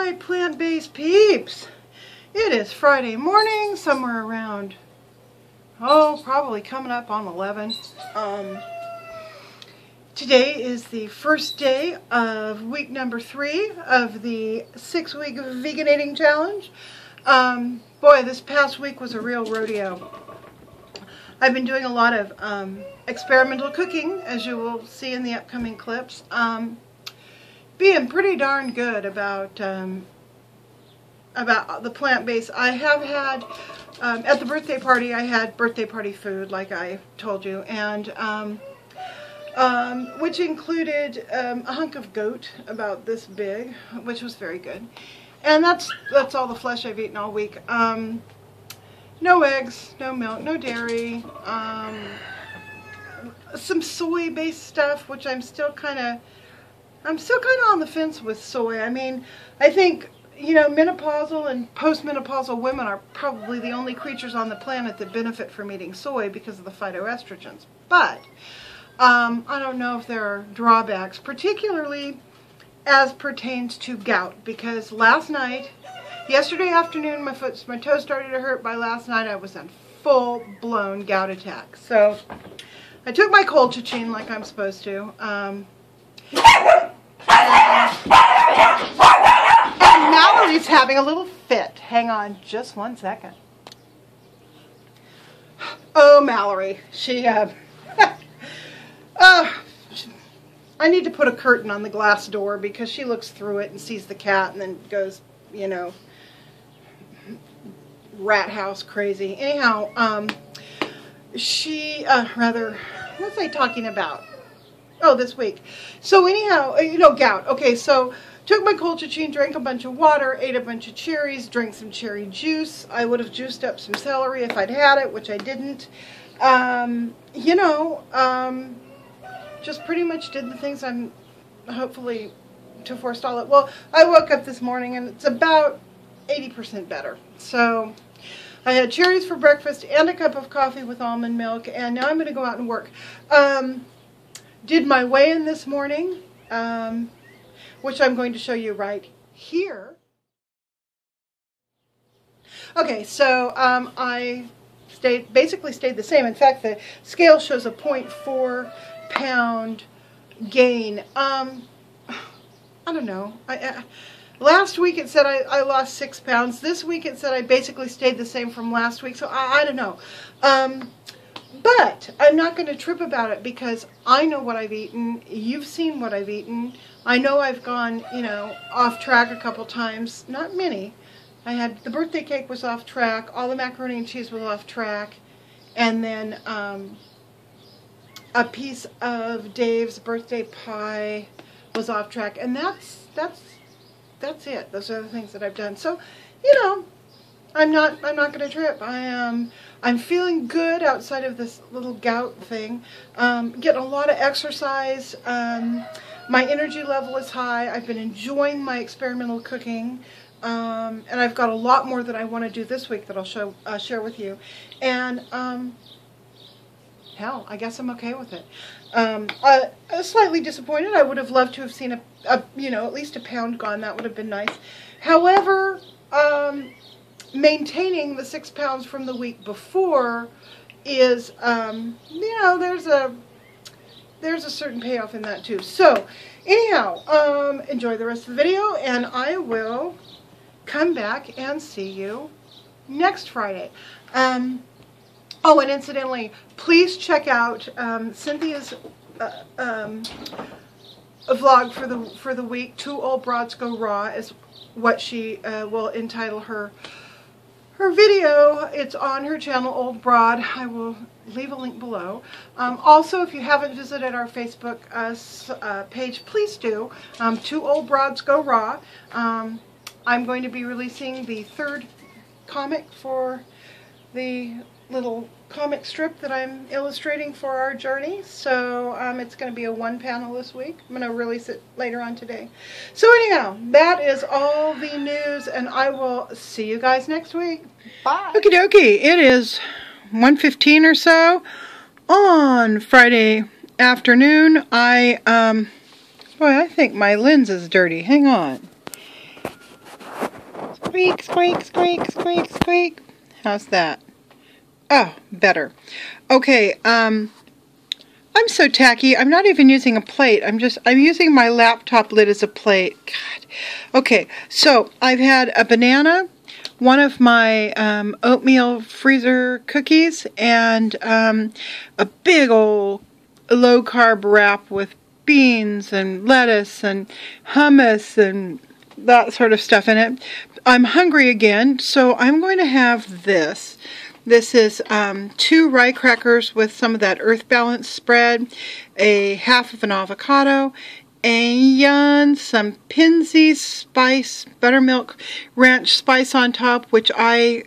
my plant-based peeps. It is Friday morning, somewhere around, probably coming up on 11. Today is the first day of week number 3 of the 6-week vegan challenge. Boy, this past week was a real rodeo. I've been doing a lot of experimental cooking, as you will see in the upcoming clips. Being pretty darn good about the plant-based. I have had, at the birthday party, I had birthday party food, like I told you, and which included a hunk of goat about this big, which was very good. And that's all the flesh I've eaten all week. No eggs, no milk, no dairy, some soy-based stuff, which I'm still kind of on the fence with soy. I mean, I think, you know, menopausal and postmenopausal women are probably the only creatures on the planet that benefit from eating soy because of the phytoestrogens. But I don't know if there are drawbacks, particularly as pertains to gout, because yesterday afternoon, my toes started to hurt. By last night, I was in full-blown gout attack. So I took my colchicine like I'm supposed to. And Mallory's having a little fit. Hang on just one second. Oh, Mallory. I need to put a curtain on the glass door because she looks through it and sees the cat and then goes, you know, rat house crazy. Anyhow, what was I talking about? Oh, this week. So anyhow, you know, gout. Okay, so took my colchicine, drank a bunch of water, ate a bunch of cherries, drank some cherry juice. I would have juiced up some celery if I'd had it, which I didn't. You know, just pretty much did the things I'm hopefully to forestall it. Well, I woke up this morning and it's about 80% better. So I had cherries for breakfast and a cup of coffee with almond milk, and now I'm going to go out and work. Did my weigh-in this morning, which I'm going to show you right here. Okay, so I basically stayed the same. In fact, the scale shows a 0.4 pound gain. I don't know. Last week it said I lost 6 pounds. This week it said I basically stayed the same from last week. So I don't know. But I'm not going to trip about it because I know what I've eaten. You've seen what I've eaten. I know I've gone, you know, off track a couple times. Not many. The birthday cake was off track. All the macaroni and cheese was off track. And then a piece of Dave's birthday pie was off track. And that's it. Those are the things that I've done. So, you know, I'm not going to trip. I'm feeling good outside of this little gout thing. Getting a lot of exercise. My energy level is high. I've been enjoying my experimental cooking. And I've got a lot more that I want to do this week that I'll share with you. And hell, I guess I'm okay with it. I'm slightly disappointed. I would have loved to have seen you know, at least a pound gone. That would have been nice. However, maintaining the 6 pounds from the week before is, you know, there's a certain payoff in that too. So anyhow, enjoy the rest of the video, and I will come back and see you next Friday. Oh, and incidentally, please check out Cynthia's vlog for the week. 2 Old Broads Go Raw is what she will entitle her video. It's on her channel, Old Broad. I will leave a link below. Also, if you haven't visited our Facebook page, please do. 2 Old Broads Go Raw. I'm going to be releasing the 3rd comic for the little comic strip that I'm illustrating for our journey. So it's going to be a 1-panel this week. I'm going to release it later on today. So anyhow, that is all the news, and I will see you guys next week. Bye. Okie dokie. It is 1:15 or so on Friday afternoon. Boy, I think my lens is dirty. Hang on. Squeak, squeak, squeak, squeak, squeak. How's that? Oh, better. Okay, I'm so tacky. I'm not even using a plate. I'm using my laptop lid as a plate. God. Okay, so I've had a banana, one of my oatmeal freezer cookies, and a big old low-carb wrap with beans and lettuce and hummus and that sort of stuff in it. I'm hungry again, so I'm going to have this. This is 2 rye crackers with some of that Earth Balance spread, a half of an avocado, and some Pinzy spice, buttermilk ranch spice on top, which I'm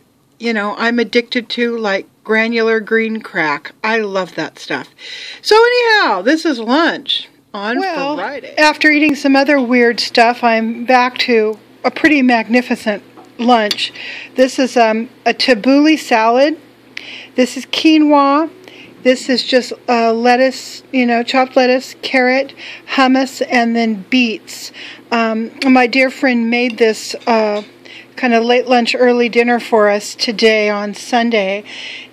addicted to like granular green crack. I love that stuff. So anyhow, this is lunch on Friday. After eating some other weird stuff, I'm back to a pretty magnificent lunch. This is a tabbouleh salad. This is quinoa. This is just lettuce, chopped lettuce, carrot, hummus, and then beets. My dear friend made this kind of late lunch, early dinner for us today on Sunday.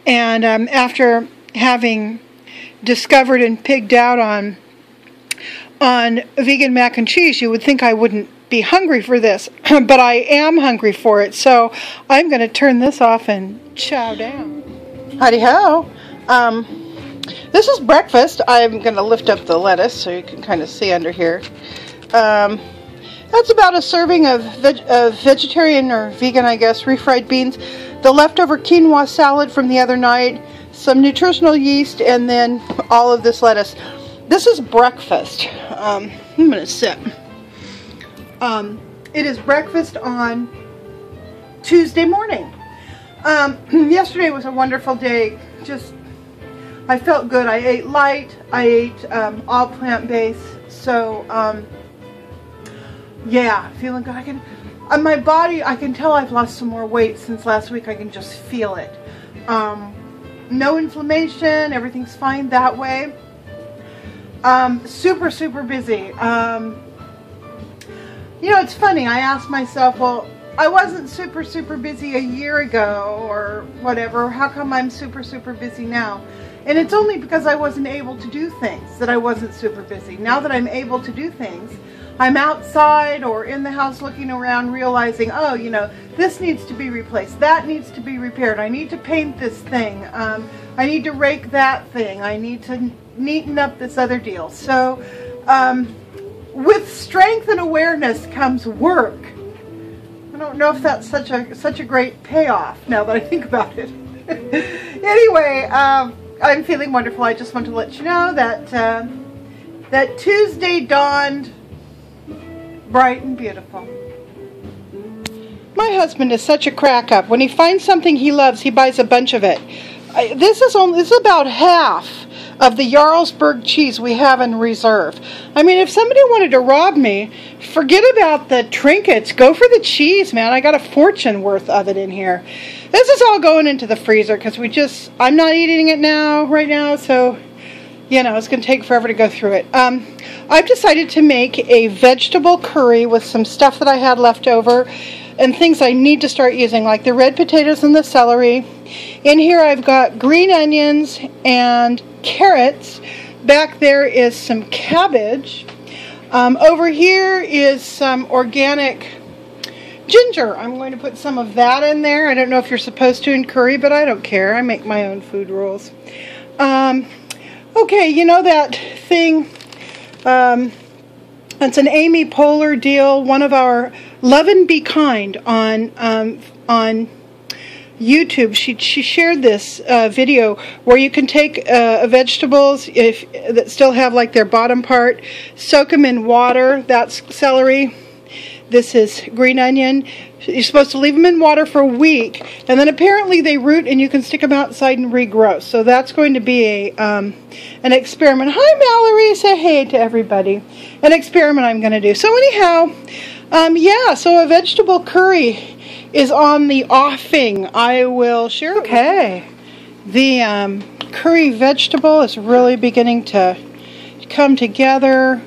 And after having discovered and pigged out on vegan mac and cheese, you would think I wouldn't be hungry for this, but I am hungry for it. So I'm going to turn this off and chow down. Howdy ho. This is breakfast. I'm going to lift up the lettuce so you can kind of see under here. That's about a serving of vegetarian or vegan, I guess, refried beans, the leftover quinoa salad from the other night, some nutritional yeast, and then all of this lettuce. This is breakfast. I'm going to sip. It is breakfast on Tuesday morning. Yesterday was a wonderful day. I felt good. I ate light. I ate all plant-based. So, yeah, feeling good. My body, I can tell I've lost some more weight since last week. I can just feel it. No inflammation. Everything's fine that way. Super, super busy. It's funny. I asked myself, well, I wasn't super, super busy a year ago or whatever. How come I'm super, super busy now? And it's only because I wasn't able to do things that I wasn't super busy. Now that I'm able to do things, I'm outside or in the house looking around realizing, oh, this needs to be replaced. That needs to be repaired. I need to paint this thing. I need to rake that thing. I need to neaten up this other deal. So with strength and awareness comes work. I don't know if that's such a great payoff now that I think about it. Anyway, I'm feeling wonderful. I just want to let you know that that Tuesday dawned bright and beautiful. My husband is such a crack up. When he finds something he loves, he buys a bunch of it. This is about half of the Jarlsberg cheese we have in reserve. I mean, if somebody wanted to rob me, forget about the trinkets. Go for the cheese, man. I got a fortune worth of it in here. This is all going into the freezer because I'm not eating it right now, so, it's going to take forever to go through it. I've decided to make a vegetable curry with some stuff that I had left over and things I need to start using, like the red potatoes and the celery. In here I've got green onions and carrots. Back there is some cabbage. Over here is some organic ginger. I'm going to put some of that in there. I don't know if you're supposed to in curry, but I don't care. I make my own food rules. Okay, that thing, it's an Amy Poehler deal, one of our Love and Be Kind on YouTube. She shared this video where you can take vegetables that still have like their bottom part, soak them in water. That's celery. This is green onion. You're supposed to leave them in water for a week, and then apparently they root and you can stick them outside and regrow. So that's going to be an experiment. Hi Mallory, say hey to everybody. An experiment I'm going to do. So anyhow, yeah, so a vegetable curry is on the offing. I will share it. Okay, the curry vegetable is really beginning to come together.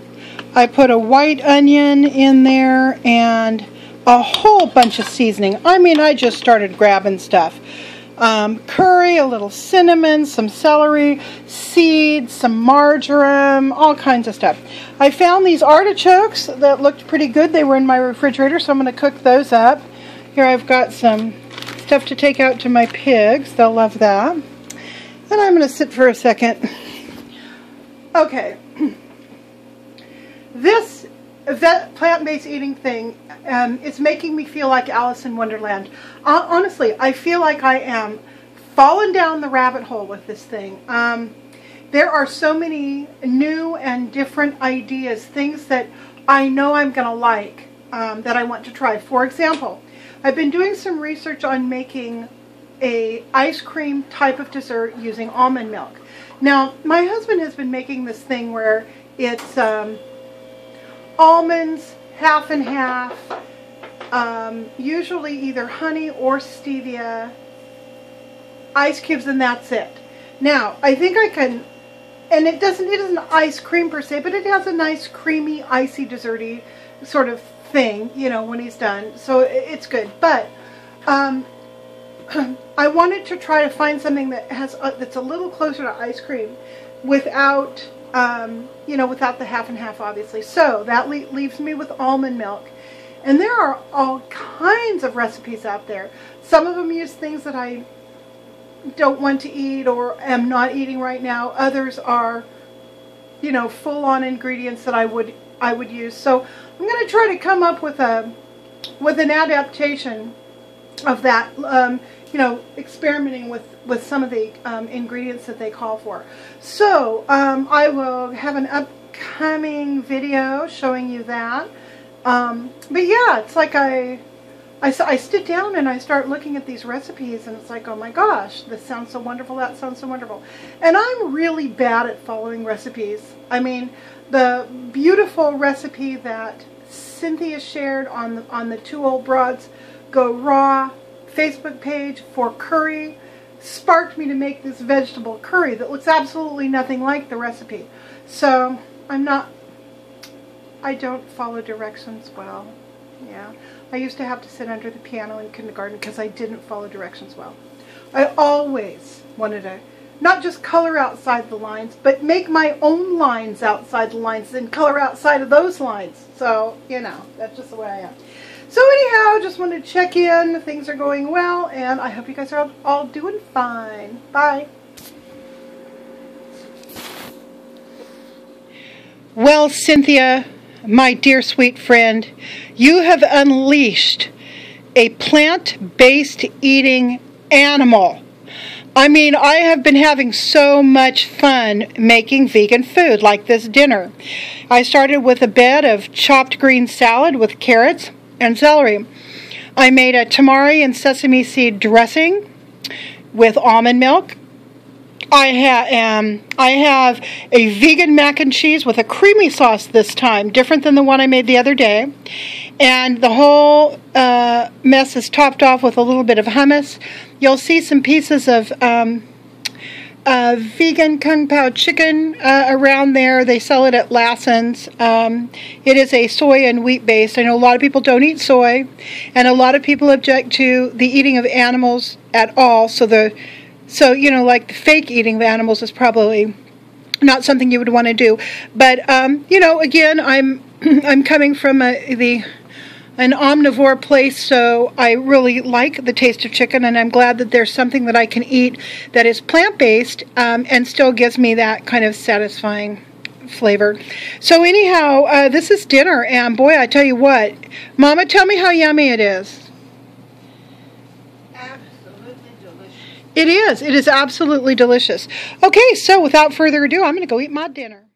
I put a white onion in there and a whole bunch of seasoning. I mean, I just started grabbing stuff. Curry, a little cinnamon, some celery, seeds, some marjoram, all kinds of stuff. I found these artichokes that looked pretty good. They were in my refrigerator, so I'm going to cook those up. Here I've got some stuff to take out to my pigs. They'll love that. And I'm going to sit for a second. Okay. This plant-based eating thing is making me feel like Alice in Wonderland. Honestly, I feel like I am falling down the rabbit hole with this thing. There are so many new and different ideas, things that I know I'm going to like, that I want to try. For example, I've been doing some research on making a ice cream type of dessert using almond milk. Now, my husband has been making this thing where it's almonds, half and half, usually either honey or stevia, ice cubes, and that's it. Now, I think I can, and it isn't ice cream per se, but it has a nice creamy, icy, desserty sort of thing, you know, when he's done. So it's good. But I wanted to try to find something that has that's a little closer to ice cream without you know, without the half and half, obviously. So that leaves me with almond milk. And there are all kinds of recipes out there. Some of them use things that I don't want to eat or am not eating right now. Others are, you know, full-on ingredients that I would use. So I'm going to try to come up with an adaptation of that. You know, experimenting with some of the ingredients that they call for. So I will have an upcoming video showing you that. But yeah, it's like I sit down and I start looking at these recipes and it's like, oh my gosh, this sounds so wonderful, that sounds so wonderful. And I'm really bad at following recipes. I mean, the beautiful recipe that Cynthia shared on the Two Old Broads Go Raw Facebook page for curry sparked me to make this vegetable curry that looks absolutely nothing like the recipe. So I don't follow directions well. Yeah, I used to have to sit under the piano in kindergarten because I didn't follow directions well. I always wanted to not just color outside the lines, but make my own lines outside the lines and color outside of those lines. So, you know, that's just the way I am. So anyhow, just wanted to check in. Things are going well, and I hope you guys are all doing fine. Bye. Well, Cynthia, my dear sweet friend, you have unleashed a plant-based eating animal. I mean, I have been having so much fun making vegan food, like this dinner. I started with a bed of chopped green salad with carrots and celery. I made a tamari and sesame seed dressing with almond milk. I have a vegan mac and cheese with a creamy sauce this time, different than the one I made the other day. And the whole mess is topped off with a little bit of hummus. You'll see some pieces of vegan Kung Pao chicken around there. They sell it at Lassen's. It is a soy and wheat based. I know a lot of people don't eat soy, and a lot of people object to the eating of animals at all. So you know, like the fake eating of animals is probably not something you would want to do. But you know, again, I'm coming from an omnivore place, so I really like the taste of chicken, and I'm glad that there's something that I can eat that is plant-based and still gives me that kind of satisfying flavor. So anyhow, this is dinner, and boy, I tell you what, Mama, tell me how yummy it is. Absolutely delicious. It is absolutely delicious. Okay, so without further ado, I'm going to go eat my dinner.